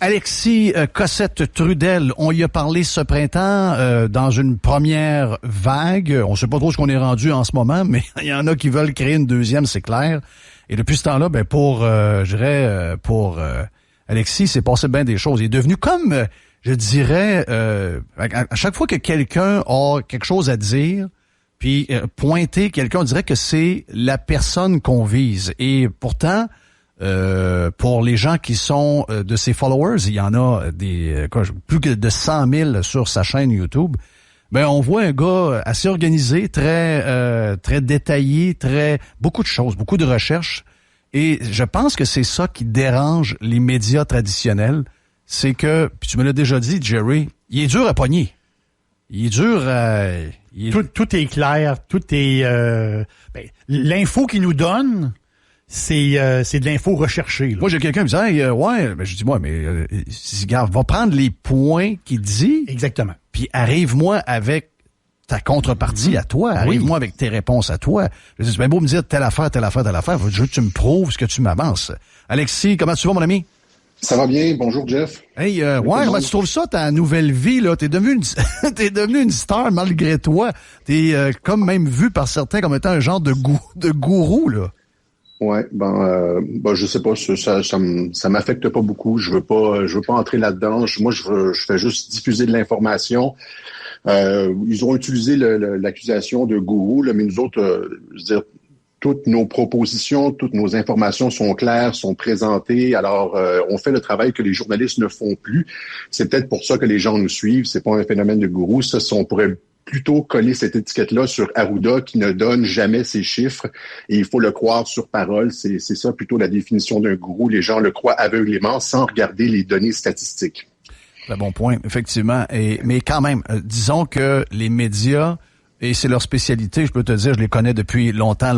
Alexis Cossette-Trudel, on y a parlé ce printemps dans une première vague. On sait pas trop ce qu'on est rendu en ce moment, mais il y en a qui veulent créer une deuxième, c'est clair. Et depuis ce temps-là, pour Alexis, c'est passé bien des choses. Il est devenu comme, je dirais, à chaque fois que quelqu'un a quelque chose à dire, puis pointer quelqu'un, on dirait que c'est la personne qu'on vise. Et pourtant, pour les gens qui sont de ses followers, il y en a plus que de 100 000 sur sa chaîne YouTube. Ben on voit un gars assez organisé, très détaillé, beaucoup de choses, beaucoup de recherches. Et je pense que c'est ça qui dérange les médias traditionnels, c'est que, puis tu me l'as déjà dit, Jerry, il est dur à pogner. Il est dur à... Tout est clair, tout est... l'info qu'il nous donne, c'est de l'info recherchée. Là. Moi, j'ai quelqu'un qui me dit je dis, regarde, va prendre les points qu'il dit. Exactement. Puis arrive-moi avec ta contrepartie à toi. Arrive-moi avec tes réponses à toi. Je dis, c'est bien beau me dire telle affaire. Je veux que tu me prouves ce que tu m'avances. Alexis, comment tu vas, mon ami? Ça va bien. Bonjour, Jeff. Hey, comment tu trouves ça, ta nouvelle vie, là? T'es devenu une star malgré toi. T'es comme même vu par certains comme étant un genre de gourou, là. Ouais, je sais pas, ça m'affecte pas beaucoup. Je veux pas entrer là-dedans. Je fais juste diffuser de l'information. Ils ont utilisé l'accusation de gourou, là, mais nous autres, je veux dire, toutes nos propositions, toutes nos informations sont claires, sont présentées. Alors, on fait le travail que les journalistes ne font plus. C'est peut-être pour ça que les gens nous suivent. C'est pas un phénomène de gourou. Ça, on pourrait plutôt coller cette étiquette-là sur Arruda qui ne donne jamais ses chiffres et il faut le croire sur parole. C'est ça plutôt la définition d'un gourou. Les gens le croient aveuglément sans regarder les données statistiques. C'est un bon point, effectivement. Mais quand même, disons que les médias, et c'est leur spécialité, je peux te dire, je les connais depuis longtemps,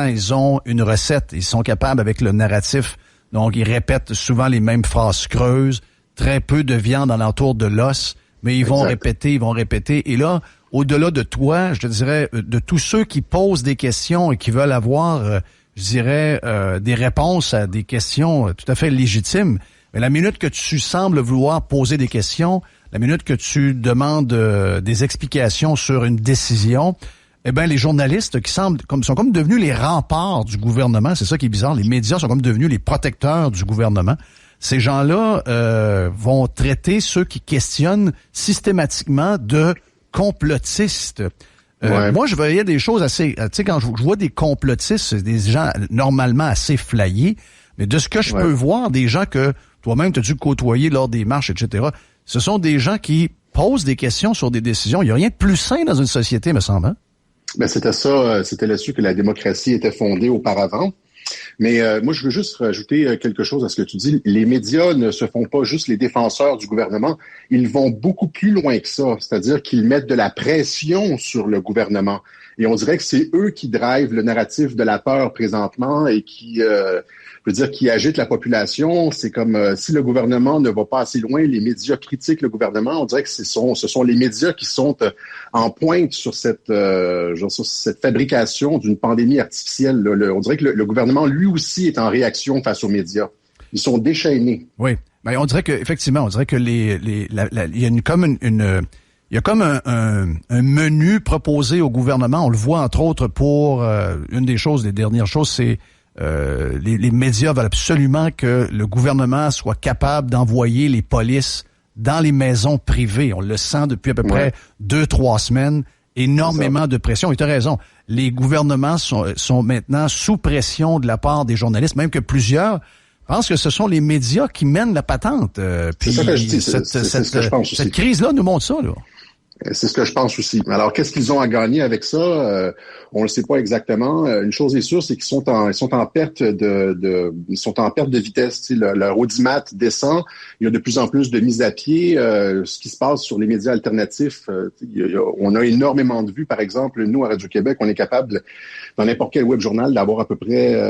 ils ont une recette. Ils sont capables avec le narratif. Donc, ils répètent souvent les mêmes phrases creuses, très peu de viande alentour de l'os, mais ils vont répéter. Et là, au-delà de toi, je te dirais, de tous ceux qui posent des questions et qui veulent avoir, des réponses à des questions tout à fait légitimes, mais la minute que tu sembles vouloir poser des questions, la minute que tu demandes des explications sur une décision, eh ben les journalistes sont comme devenus les remparts du gouvernement. C'est ça qui est bizarre. Les médias sont comme devenus les protecteurs du gouvernement. Ces gens-là vont traiter ceux qui questionnent systématiquement de complotistes. Moi, je voyais des choses assez... Tu sais, quand je vois des complotistes, c'est des gens normalement assez flyés, mais de ce que je peux voir, des gens que toi-même tu as dû côtoyer lors des marches, etc., ce sont des gens qui posent des questions sur des décisions. Il n'y a rien de plus sain dans une société, me semble. Hein? C'était là-dessus que la démocratie était fondée auparavant. Mais moi, je veux juste rajouter quelque chose à ce que tu dis. Les médias ne se font pas juste les défenseurs du gouvernement. Ils vont beaucoup plus loin que ça. C'est-à-dire qu'ils mettent de la pression sur le gouvernement. Et on dirait que c'est eux qui drivent le narratif de la peur présentement et qui agitent la population. C'est comme si le gouvernement ne va pas assez loin, les médias critiquent le gouvernement. On dirait que ce sont les médias qui sont en pointe sur cette fabrication d'une pandémie artificielle. On dirait que le gouvernement, lui aussi, est en réaction face aux médias. Ils sont déchaînés. Oui. Ben, on dirait que il y a comme un menu proposé au gouvernement. On le voit entre autres pour une des dernières choses, c'est les médias veulent absolument que le gouvernement soit capable d'envoyer les polices dans les maisons privées. On le sent depuis à peu près 2-3 semaines. Énormément de pression. Et tu as raison. Les gouvernements sont maintenant sous pression de la part des journalistes, même que plusieurs pensent que ce sont les médias qui mènent la patente. C'est ça que je dis. C'est ce que je pense aussi. Cette crise-là nous montre ça, là. C'est ce que je pense aussi. Alors, qu'est-ce qu'ils ont à gagner avec ça? On le sait pas exactement. Une chose est sûre, c'est qu'ils sont en perte de vitesse. Tu sais, leur audimat descend. Il y a de plus en plus de mises à pied. Ce qui se passe sur les médias alternatifs, on a énormément de vues. Par exemple, nous, à Radio-Québec, on est capable, dans n'importe quel web journal, d'avoir à peu près,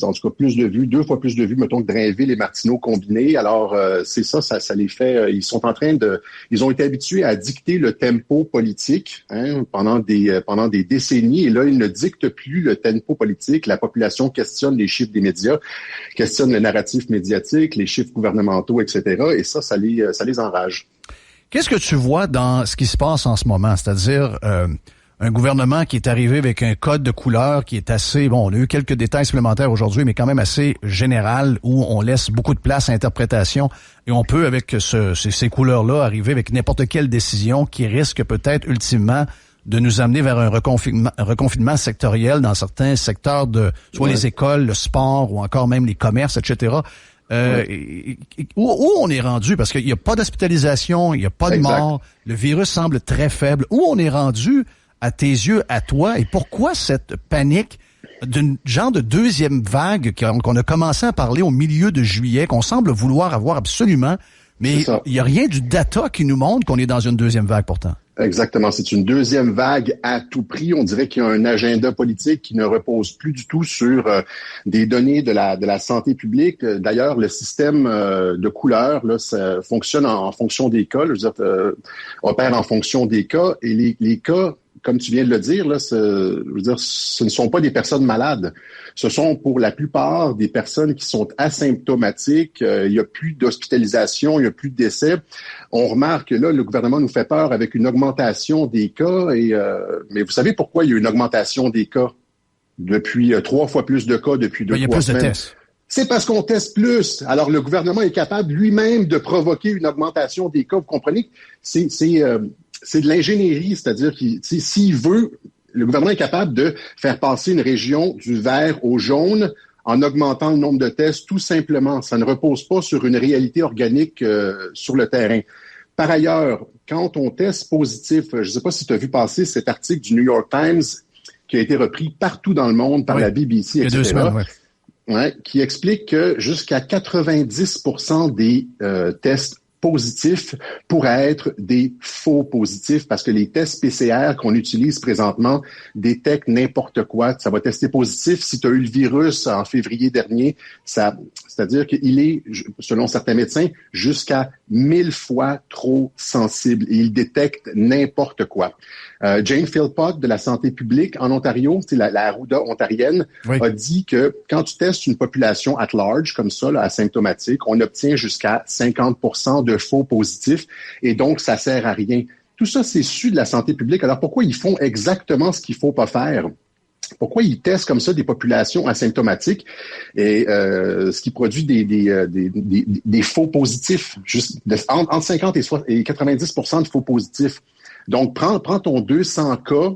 en tout cas, plus de vues, 2 fois plus de vues, mettons, que Drainville et Martineau combinés. Alors, c'est ça les fait. Ils ont été habitués à dicter le tempo politique pendant des décennies. Et là, il ne dicte plus le tempo politique. La population questionne les chiffres des médias, questionne le narratif médiatique, les chiffres gouvernementaux, etc. Et ça les enrage. Qu'est-ce que tu vois dans ce qui se passe en ce moment? C'est-à-dire un gouvernement qui est arrivé avec un code de couleur qui est assez, bon, on a eu quelques détails supplémentaires aujourd'hui, mais quand même assez général, où on laisse beaucoup de place à l'interprétation et on peut, avec ces couleurs-là, arriver avec n'importe quelle décision qui risque peut-être ultimement de nous amener vers un reconfinement sectoriel dans certains secteurs de soit les écoles, le sport ou encore même les commerces, etc. Où on est rendu? Parce qu'il n'y a pas d'hospitalisation, il n'y a pas de mort, le virus semble très faible. Où on est rendu à tes yeux, à toi, et pourquoi cette panique d'une genre de deuxième vague qu'on a commencé à parler au milieu de juillet, qu'on semble vouloir avoir absolument, mais il n'y a rien du data qui nous montre qu'on est dans une deuxième vague pourtant. Exactement. C'est une deuxième vague à tout prix. On dirait qu'il y a un agenda politique qui ne repose plus du tout sur des données de la santé publique. D'ailleurs, le système de couleurs là, ça fonctionne en fonction des cas. Je veux dire, opère en fonction des cas. Et les cas, comme tu viens de le dire, là, je veux dire, ce ne sont pas des personnes malades. Ce sont pour la plupart des personnes qui sont asymptomatiques. Il n'y a plus d'hospitalisation, il n'y a plus de décès. On remarque que là, le gouvernement nous fait peur avec une augmentation des cas. Mais vous savez pourquoi il y a une augmentation des cas? Depuis 3 fois plus de cas depuis 2 il y a plus semaines. De tests. C'est parce qu'on teste plus. Alors, le gouvernement est capable lui-même de provoquer une augmentation des cas. Vous comprenez? C'est de l'ingénierie, c'est-à-dire qu'il, s'il veut, le gouvernement est capable de faire passer une région du vert au jaune en augmentant le nombre de tests, tout simplement. Ça ne repose pas sur une réalité organique sur le terrain. Par ailleurs, quand on teste positif, je ne sais pas si tu as vu passer cet article du New York Times qui a été repris partout dans le monde par la BBC, etc. Il y a 2 semaines, qui explique que jusqu'à 90% des tests positifs pourraient être des faux positifs parce que les tests PCR qu'on utilise présentement détectent n'importe quoi. Ça va tester positif si tu as eu le virus en février dernier. C'est-à-dire qu'il est, selon certains médecins, jusqu'à 1000 fois trop sensible et il détecte n'importe quoi. Jane Philpott de la santé publique en Ontario, c'est la Arruda ontarienne, a dit que quand tu testes une population at large, comme ça, là, asymptomatique, on obtient jusqu'à 50% de faux positifs et donc ça sert à rien. Tout ça, c'est su de la santé publique. Alors pourquoi ils font exactement ce qu'il faut pas faire? Pourquoi ils testent comme ça des populations asymptomatiques et ce qui produit des faux positifs, juste entre 50 et 90% de faux positifs. Donc, prends ton 200 cas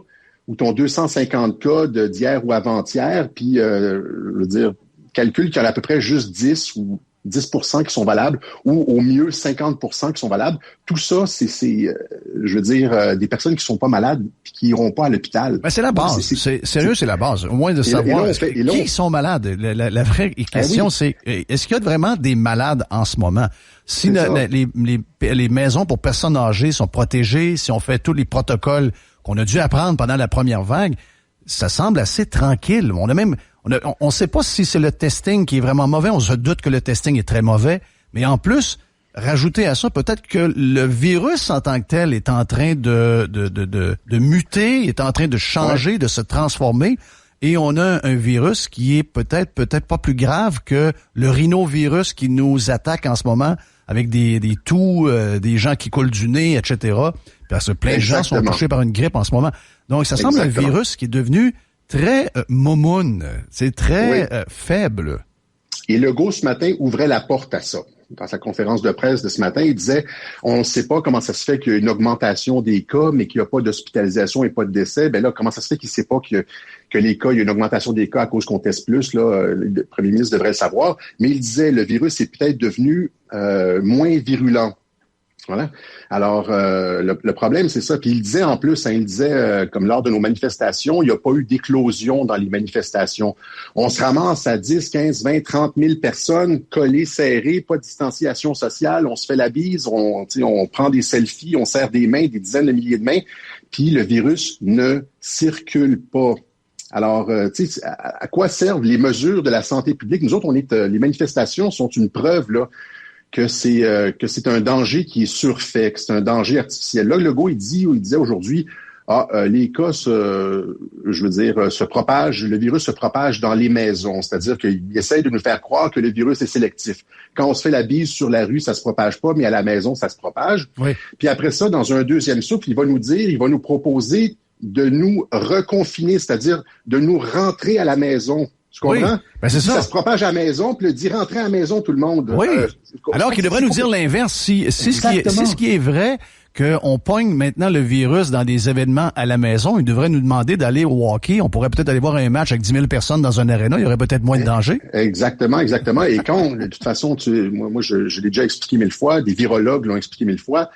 ou ton 250 cas d'hier ou avant-hier, puis, je veux dire, calcule qu'il y en a à peu près juste 10 ou 10% qui sont valables, ou au mieux 50% qui sont valables. Tout ça, c'est je veux dire, des personnes qui sont pas malades et qui iront pas à l'hôpital. Ben, c'est la base. Sérieux, c'est la base. Au moins de savoir qui sont malades. La vraie question, c'est est-ce qu'il y a vraiment des malades en ce moment? Si les maisons pour personnes âgées sont protégées, si on fait tous les protocoles qu'on a dû apprendre pendant la première vague, ça semble assez tranquille. On ne sait pas si c'est le testing qui est vraiment mauvais. On se doute que le testing est très mauvais. Mais en plus, rajouter à ça, peut-être que le virus en tant que tel est en train de muter, est en train de changer, de se transformer. Et on a un virus qui est peut-être pas plus grave que le rhinovirus qui nous attaque en ce moment avec des toux, des gens qui coulent du nez, etc. Parce que plein de gens sont touchés par une grippe en ce moment. Donc, ça semble un virus qui est devenu très momoun. C'est très faible. Et Legault, ce matin, ouvrait la porte à ça. Dans sa conférence de presse de ce matin, il disait « On ne sait pas comment ça se fait qu'il y a une augmentation des cas, mais qu'il n'y a pas d'hospitalisation et pas de décès. » Ben là, comment ça se fait qu'il ne sait pas que les cas, il y a une augmentation des cas à cause qu'on teste plus? Là, le premier ministre devrait le savoir. Mais il disait « Le virus est peut-être devenu moins virulent. » Voilà. Alors, le problème, c'est ça. Puis il disait en plus, comme lors de nos manifestations, il n'y a pas eu d'éclosion dans les manifestations. On se ramasse à 10, 15, 20, 30 000 personnes collées, serrées, pas de distanciation sociale, on se fait la bise, on prend des selfies, on serre des mains, des dizaines de milliers de mains, puis le virus ne circule pas. Alors, à quoi servent les mesures de la santé publique? Nous autres, les manifestations sont une preuve, là, que c'est un danger qui est surfait, que c'est un danger artificiel. Là, Legault, il disait aujourd'hui, les cas se propagent, le virus se propage dans les maisons. C'est-à-dire qu'il essaie de nous faire croire que le virus est sélectif. Quand on se fait la bise sur la rue, ça se propage pas, mais à la maison, ça se propage. Oui. Puis après ça, dans un deuxième souffle, il va nous proposer de nous reconfiner, c'est-à-dire de nous rentrer à la maison. Tu comprends? Oui, ben c'est ça. Ça se propage à la maison, puis il dit rentrer à la maison tout le monde. Oui. Alors qu'il devrait nous dire l'inverse. C'est ce qui est vrai, qu'on pogne maintenant le virus dans des événements à la maison. Il devrait nous demander d'aller au hockey. On pourrait peut-être aller voir un match avec 10 000 personnes dans un aréna. Il y aurait peut-être moins de danger. Exactement. Et quand, de toute façon, moi, je l'ai déjà expliqué 1000 fois, des virologues l'ont expliqué 1000 fois,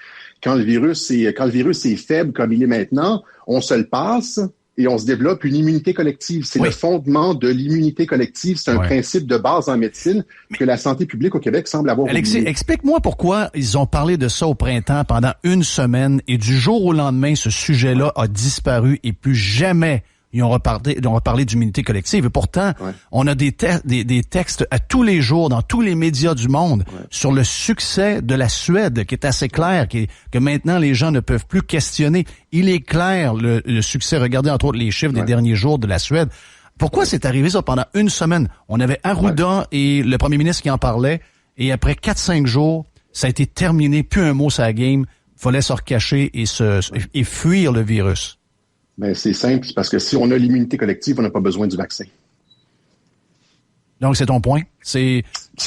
quand le virus est faible comme il est maintenant, on se le passe et on se développe une immunité collective. C'est le fondement de l'immunité collective. C'est un principe de base en médecine que la santé publique au Québec semble avoir Alexis, oublié. explique-moi pourquoi ils ont parlé de ça au printemps pendant une semaine et du jour au lendemain, ce sujet-là a disparu et plus jamais ils ont reparlé d'immunité collective. Et pourtant, on a des textes à tous les jours dans tous les médias du monde sur le succès de la Suède, qui est assez clair, que maintenant les gens ne peuvent plus questionner. Il est clair le succès. Regardez entre autres les chiffres des derniers jours de la Suède. Pourquoi c'est arrivé ça pendant une semaine? On avait Arruda et le premier ministre qui en parlait, et après 4-5 jours, ça a été terminé, plus un mot sur la game. Fallait se recacher et fuir le virus. Ben, c'est simple, parce que si on a l'immunité collective, on n'a pas besoin du vaccin. Donc, c'est ton point? C'est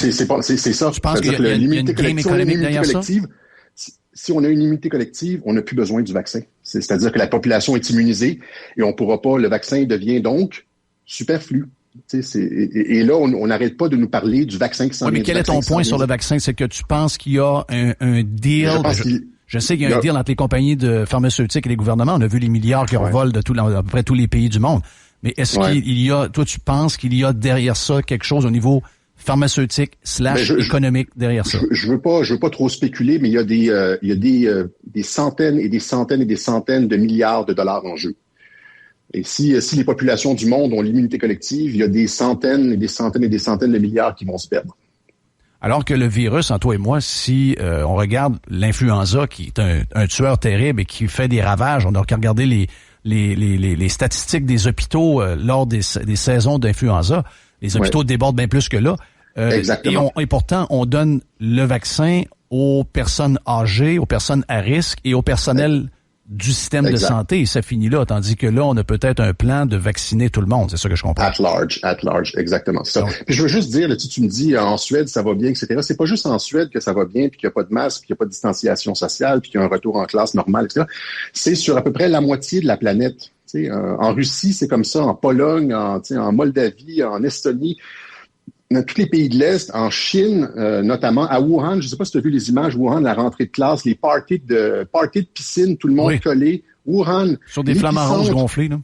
ça. Je pense qu'il y a une game économique derrière ça? Si on a une immunité collective, on n'a plus besoin du vaccin. C'est-à-dire que la population est immunisée et on pourra pas, le vaccin devient donc superflu. Et là, on n'arrête pas de nous parler du vaccin qui s'en vient. Oui, mais quel est ton point sur le vaccin? C'est que tu penses qu'il y a un deal? Je sais qu'il y a un deal entre les compagnies de pharmaceutiques et les gouvernements. On a vu les milliards qui revolent de à peu près tous les pays du monde. Mais est-ce qu'il y a, toi, tu penses qu'il y a derrière ça quelque chose au niveau pharmaceutique / économique derrière ça? Je veux pas trop spéculer, mais il y a des centaines et des centaines et des centaines de milliards de dollars en jeu. Et si les populations du monde ont l'immunité collective, il y a des centaines et des centaines et des centaines de milliards qui vont se perdre. Alors que le virus, en toi et moi, si on regarde l'influenza, qui est un tueur terrible et qui fait des ravages, on a regardé les statistiques des hôpitaux lors des saisons d'influenza. Les hôpitaux débordent bien plus que là. Exactement. Et pourtant, on donne le vaccin aux personnes âgées, aux personnes à risque et au personnel du système de santé, et ça finit là, tandis que là, on a peut-être un plan de vacciner tout le monde, c'est ça que je comprends. At large, exactement. C'est ça. Puis je veux juste dire, là, tu me dis, en Suède, ça va bien, etc. C'est pas juste en Suède que ça va bien, puis qu'il n'y a pas de masque, puis qu'il n'y a pas de distanciation sociale, puis qu'il y a un retour en classe normale, etc. C'est sur à peu près la moitié de la planète. En Russie, c'est comme ça, en Pologne, en Moldavie, en Estonie, dans tous les pays de l'Est, en Chine, notamment, à Wuhan, je ne sais pas si tu as vu les images, Wuhan, la rentrée de classe, les parties de piscine, tout le monde collé. Wuhan. Sur des flamants rouges gonflés, là.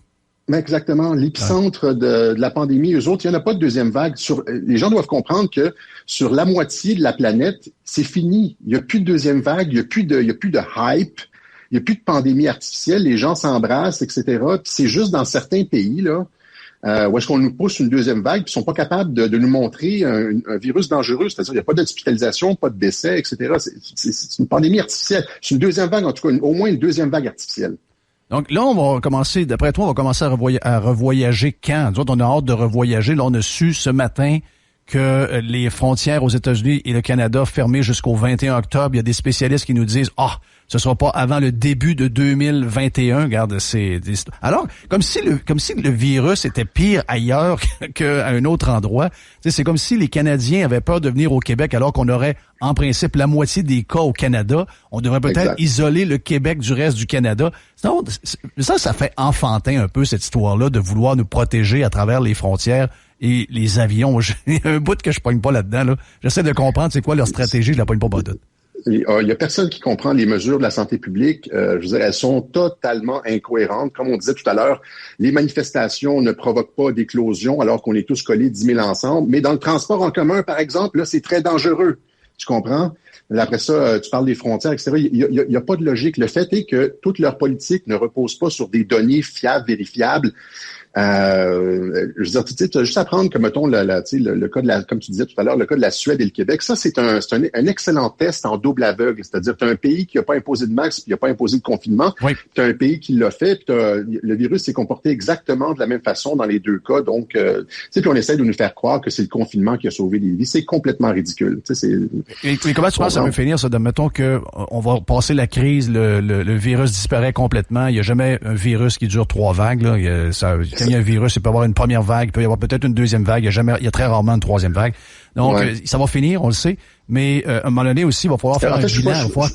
Exactement. L'épicentre de la pandémie, eux autres, il n'y en a pas de deuxième vague. Les gens doivent comprendre que sur la moitié de la planète, c'est fini. Il n'y a plus de deuxième vague, il n'y a plus de hype, il n'y a plus de pandémie artificielle, les gens s'embrassent, etc. Puis c'est juste dans certains pays, là, où est-ce qu'on nous pousse une deuxième vague, puis ils sont pas capables de nous montrer un virus dangereux, c'est-à-dire il n'y a pas d'hospitalisation, pas de décès, etc. C'est une pandémie artificielle. C'est une deuxième vague, en tout cas, au moins une deuxième vague artificielle. Donc là, on va commencer, d'après toi, on va commencer à revoyager quand? Nous autres, on a hâte de revoyager. Là, on a su ce matin que les frontières aux États-Unis et le Canada fermées jusqu'au 21 octobre. Il y a des spécialistes qui nous disent ce sera pas avant le début de 2021. Regarde, alors comme si le virus était pire ailleurs qu'à un autre endroit. C'est comme si les Canadiens avaient peur de venir au Québec alors qu'on aurait en principe la moitié des cas au Canada. On devrait peut-être isoler le Québec du reste du Canada. Ça fait enfantin un peu cette histoire-là de vouloir nous protéger à travers les frontières et les avions. Il y a un bout que je pogne pas là-dedans. Là. J'essaie de comprendre c'est quoi leur stratégie, je la pogne pas tout. Il y a personne qui comprend les mesures de la santé publique. Je veux dire, elles sont totalement incohérentes. Comme on disait tout à l'heure, les manifestations ne provoquent pas d'éclosion alors qu'on est tous collés 10 000 ensemble. Mais dans le transport en commun, par exemple, là, c'est très dangereux. Tu comprends? Après ça, tu parles des frontières, etc. Il y a pas de logique. Le fait est que toute leur politique ne repose pas sur des données fiables, vérifiables. Je veux dire, tu sais, tu as juste à prendre, comme mettons, le cas de la, comme tu disais tout à l'heure, le cas de la Suède et le Québec. Ça, c'est un excellent test en double aveugle. C'est-à-dire, tu as un pays qui n'a pas imposé de max, puis qui n'a pas imposé de confinement. Oui. Tu as un pays qui l'a fait, puis le virus s'est comporté exactement de la même façon dans les deux cas. Donc, tu sais, puis on essaie de nous faire croire que c'est le confinement qui a sauvé les vies. C'est complètement ridicule. Tu sais, et comment tu penses que ça va finir, ça? Mettons que on va passer la crise, le virus disparaît complètement. Il n'y a jamais un virus qui dure 3 vagues. Là. Quand il y a un virus, il peut y avoir une première vague, il peut y avoir peut-être une deuxième vague. Il y a très rarement une troisième vague. Donc, ça va finir, on le sait. Mais à un moment donné aussi, il va falloir faire un bilan. Il va falloir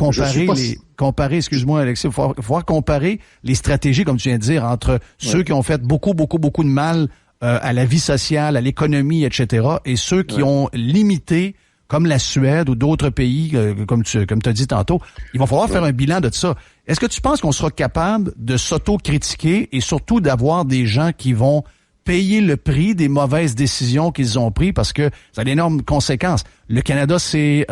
comparer, excuse-moi Alexis, il va falloir comparer les stratégies, comme tu viens de dire, entre ceux qui ont fait beaucoup de mal à la vie sociale, à l'économie, etc., et ceux qui ont limité, comme la Suède ou d'autres pays, comme tu as dit tantôt. Il va falloir faire un bilan de ça. Est-ce que tu penses qu'on sera capable de s'auto-critiquer et surtout d'avoir des gens qui vont payer le prix des mauvaises décisions qu'ils ont prises, parce que ça a d'énormes conséquences. Le Canada s'est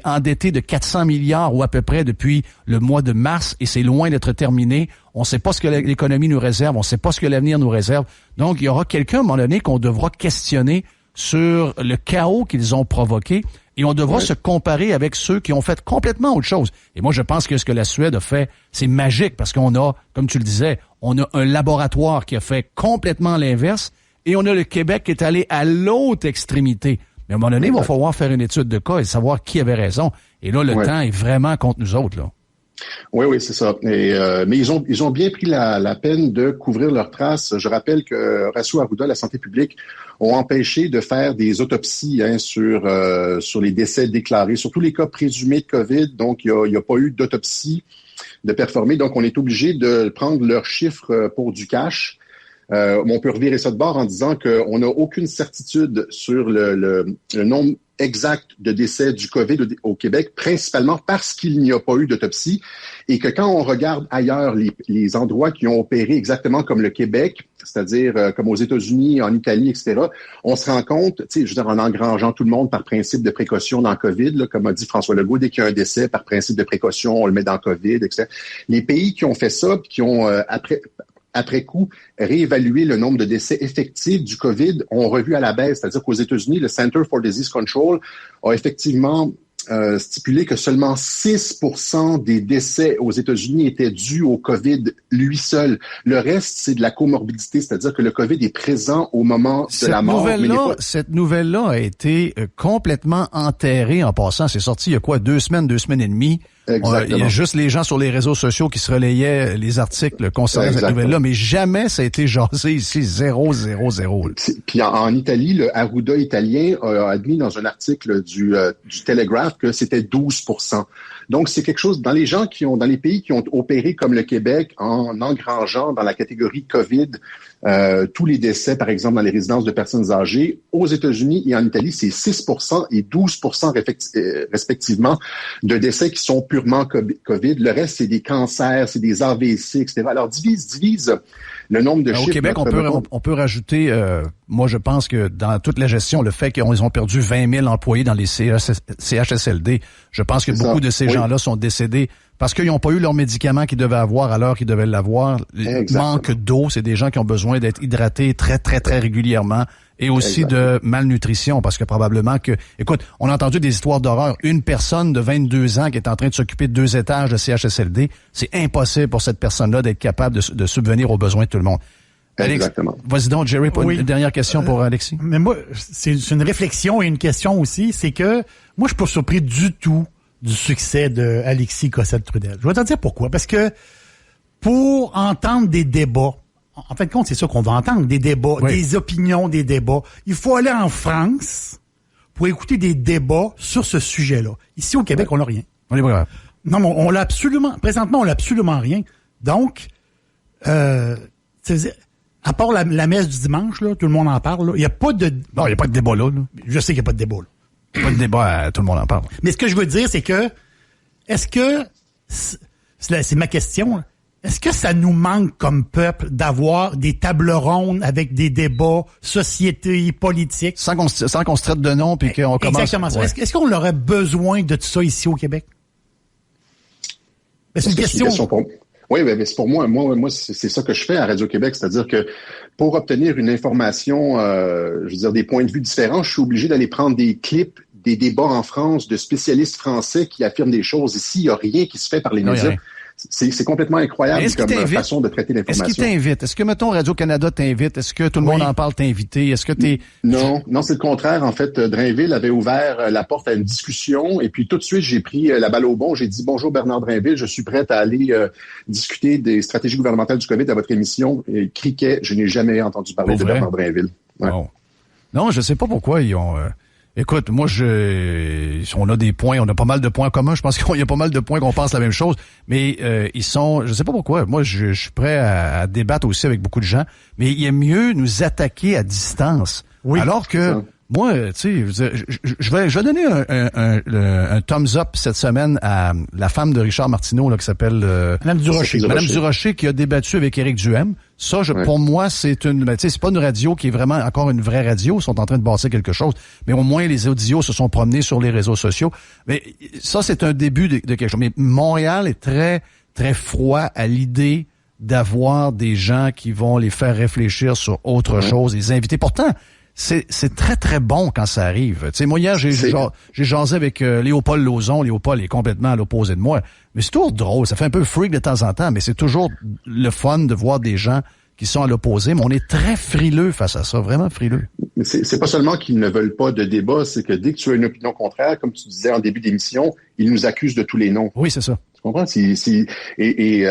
endetté de 400 milliards ou à peu près depuis le mois de mars et c'est loin d'être terminé. On ne sait pas ce que l'économie nous réserve, on ne sait pas ce que l'avenir nous réserve. Donc, il y aura quelqu'un à un moment donné qu'on devra questionner sur le chaos qu'ils ont provoqué et on devra se comparer avec ceux qui ont fait complètement autre chose. Et moi, je pense que ce que la Suède a fait, c'est magique parce qu'on a, comme tu le disais, on a un laboratoire qui a fait complètement l'inverse et on a le Québec qui est allé à l'autre extrémité. Mais à un moment donné, il va falloir faire une étude de cas et savoir qui avait raison. Et là, le temps est vraiment contre nous autres, là. Oui, c'est ça. Et, mais ils ont bien pris la peine de couvrir leurs traces. Je rappelle que Horacio Arruda, la santé publique, ont empêché de faire des autopsies sur les décès déclarés, sur tous les cas présumés de COVID. Donc, il y a pas eu d'autopsie de performer. Donc, on est obligé de prendre leurs chiffres pour du cash. On peut revirer ça de bord en disant qu'on n'a aucune certitude sur le nombre exact de décès du COVID au Québec, principalement parce qu'il n'y a pas eu d'autopsie et que quand on regarde ailleurs les endroits qui ont opéré exactement comme le Québec, c'est-à-dire comme aux États-Unis, en Italie, etc., on se rend compte, tu sais, je veux dire, en engrangeant tout le monde par principe de précaution dans le COVID, là, comme a dit François Legault, dès qu'il y a un décès, par principe de précaution, on le met dans le COVID, etc. Les pays qui ont fait ça, qui ont après coup, réévaluer le nombre de décès effectifs du COVID ont revu à la baisse. C'est-à-dire qu'aux États-Unis, le Center for Disease Control a effectivement stipulé que seulement 6% des décès aux États-Unis étaient dus au COVID lui seul. Le reste, c'est de la comorbidité, c'est-à-dire que le COVID est présent au moment de la mort. Cette nouvelle-là a été complètement enterrée en passant. C'est sorti il y a quoi, 2 semaines et demie. Exactement. Il y a juste les gens sur les réseaux sociaux qui se relayaient les articles concernant cette nouvelle-là, mais jamais ça a été jasé ici, 0. Puis en Italie, le Arruda italien a admis dans un article du Telegraph que c'était 12%. Donc c'est quelque chose dans les pays qui ont opéré comme le Québec en engrangeant dans la catégorie COVID tous les décès, par exemple, dans les résidences de personnes âgées. Aux États-Unis et en Italie, c'est 6% et 12% respectivement de décès qui sont purement COVID. Le reste, c'est des cancers, c'est des AVC, etc. Alors, divise le nombre de chiffres. Au Québec, on peut rajouter, moi, je pense que dans toute la gestion, le fait qu'ils ont perdu 20 000 employés dans les CHSLD, je pense que beaucoup de ces gens-là sont décédés parce qu'ils n'ont pas eu leurs médicaments qu'ils devaient avoir à l'heure qu'ils devaient l'avoir. Manque d'eau, c'est des gens qui ont besoin d'être hydratés très, très, très régulièrement et aussi de malnutrition parce que probablement que... Écoute, on a entendu des histoires d'horreur. Une personne de 22 ans qui est en train de s'occuper de 2 étages de CHSLD, c'est impossible pour cette personne-là d'être capable de subvenir aux besoins de tout le monde. Exactement. Alex, vas-y donc, Jerry, une dernière question pour Alexis. Mais moi, c'est une réflexion et une question aussi, c'est que moi, je suis pas surpris du tout du succès de Alexis Cossette-Trudel. Je vais te dire pourquoi. Parce que pour entendre des débats, en fin de compte, c'est ça qu'on va entendre, des débats, des opinions, des débats. Il faut aller en France pour écouter des débats sur ce sujet-là. Ici, au Québec, on n'a rien. On est brave. Non, mais on l'a absolument, présentement, on l'a absolument rien. Donc, à part la messe du dimanche, là, tout le monde en parle, il n'y a pas de... Non, il n'y a pas de débat là. Je sais qu'il n'y a pas de débat là. Pas de débat, tout le monde en parle. Mais ce que je veux dire, c'est que, c'est ma question, est-ce que ça nous manque comme peuple d'avoir des tables rondes avec des débats, société, politique? Sans qu'on se traite de nom puis qu'on commence... Exactement ça. Est-ce qu'on aurait besoin de tout ça ici au Québec? Ben, c'est une question. Oui, mais c'est pour moi, c'est ça que je fais à Radio-Québec, c'est-à-dire que pour obtenir une information, je veux dire, des points de vue différents, je suis obligé d'aller prendre des clips, des débats en France de spécialistes français qui affirment des choses. Ici, il n'y a rien qui se fait par les médias. C'est complètement incroyable comme façon de traiter l'information. Est-ce qu'il t'invite? Est-ce que, mettons, Radio-Canada t'invite? Est-ce que tout le monde en parle t'inviter? Est-ce que t'es... Non, c'est le contraire. En fait, Drainville avait ouvert la porte à une discussion et puis tout de suite, j'ai pris la balle au bon. J'ai dit, bonjour Bernard Drainville, je suis prête à aller discuter des stratégies gouvernementales du COVID à votre émission. Et criquet, je n'ai jamais entendu parler de Bernard Drainville. Ouais. Bon. Non, je sais pas pourquoi ils ont... Écoute, moi, on a des points, on a pas mal de points communs. Je pense qu'il y a pas mal de points qu'on pense la même chose. Mais ils sont, je sais pas pourquoi. Moi, je suis prêt à débattre aussi avec beaucoup de gens. Mais il est mieux nous attaquer à distance. Oui. Alors que moi, tu sais, je vais donner un thumbs up cette semaine à la femme de Richard Martineau là qui s'appelle Madame Durocher. Madame Durocher qui a débattu avec Éric Duhem. Ça, pour moi, c'est tu sais, c'est pas une radio qui est vraiment encore une vraie radio. Ils sont en train de bâtir quelque chose. Mais au moins, les audios se sont promenés sur les réseaux sociaux. Mais ça, c'est un début de quelque chose. Mais Montréal est très, très froid à l'idée d'avoir des gens qui vont les faire réfléchir sur autre chose, les inviter. Pourtant, c'est très, très bon quand ça arrive. Tu sais, moi, hier, j'ai jasé avec Léopold Lauzon. Léopold est complètement à l'opposé de moi. Mais c'est toujours drôle. Ça fait un peu freak de temps en temps, mais c'est toujours le fun de voir des gens qui sont à l'opposé. Mais on est très frileux face à ça, vraiment frileux. C'est pas seulement qu'ils ne veulent pas de débat, c'est que dès que tu as une opinion contraire, comme tu disais en début d'émission, ils nous accusent de tous les noms. Oui, c'est ça. Tu comprends? Et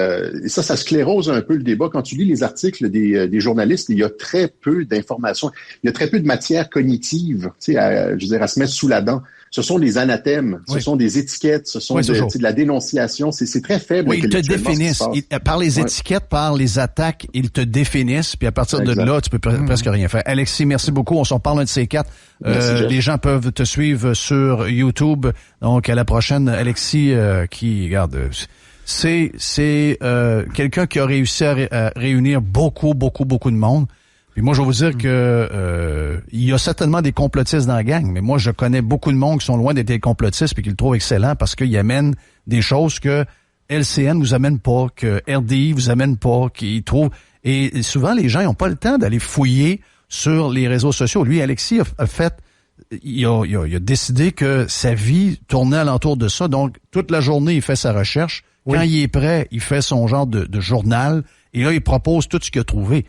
ça sclérose un peu le débat. Quand tu lis les articles des journalistes, il y a très peu d'informations. Il y a très peu de matière cognitive, tu sais, à se mettre sous la dent. Ce sont des anathèmes, ce sont des étiquettes, ce sont de la dénonciation. C'est très faible. Oui, ils te définissent. Par les étiquettes, par les attaques, ils te définissent. Puis à partir de là, tu peux presque rien faire. Alexis, merci beaucoup. On s'en parle un de ces quatre. Les gens peuvent te suivre sur YouTube. Donc, à la prochaine, Alexis, qui, regarde, c'est quelqu'un qui a réussi à réunir beaucoup de monde. Puis moi, je vais vous dire que il y a certainement des complotistes dans la gang, mais moi, je connais beaucoup de monde qui sont loin d'être des complotistes et qui le trouvent excellent parce qu'ils amènent des choses que LCN vous amène pas, que RDI vous amène pas, qu'ils trouvent. Et souvent, les gens n'ont pas le temps d'aller fouiller sur les réseaux sociaux. Lui, Alexis il a décidé que sa vie tournait alentour de ça. Donc, toute la journée, il fait sa recherche. Quand il est prêt, il fait son genre de journal. Et là, il propose tout ce qu'il a trouvé.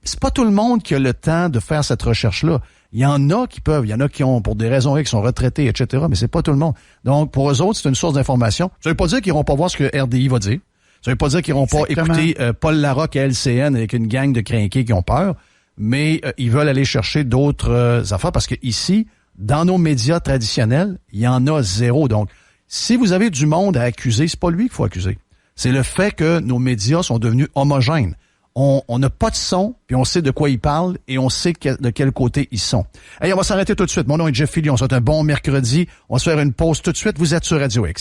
C'est pas tout le monde qui a le temps de faire cette recherche-là. Il y en a qui peuvent, il y en a qui ont, pour des raisons X, sont retraités, etc., mais c'est pas tout le monde. Donc, pour eux autres, c'est une source d'information. Ça veut pas dire qu'ils iront pas voir ce que RDI va dire. Ça veut pas dire qu'ils iront pas écouter Paul Larocque à LCN avec une gang de crinqués qui ont peur, mais ils veulent aller chercher d'autres affaires parce que ici, dans nos médias traditionnels, il y en a zéro. Donc, si vous avez du monde à accuser, c'est pas lui qu'il faut accuser. C'est le fait que nos médias sont devenus homogènes. On n'a pas de son, puis on sait de quoi ils parlent et on sait de quel côté ils sont. Hey, on va s'arrêter tout de suite. Mon nom est Jeff Fillion. On souhaite un bon mercredi. On va se faire une pause tout de suite. Vous êtes sur Radio X.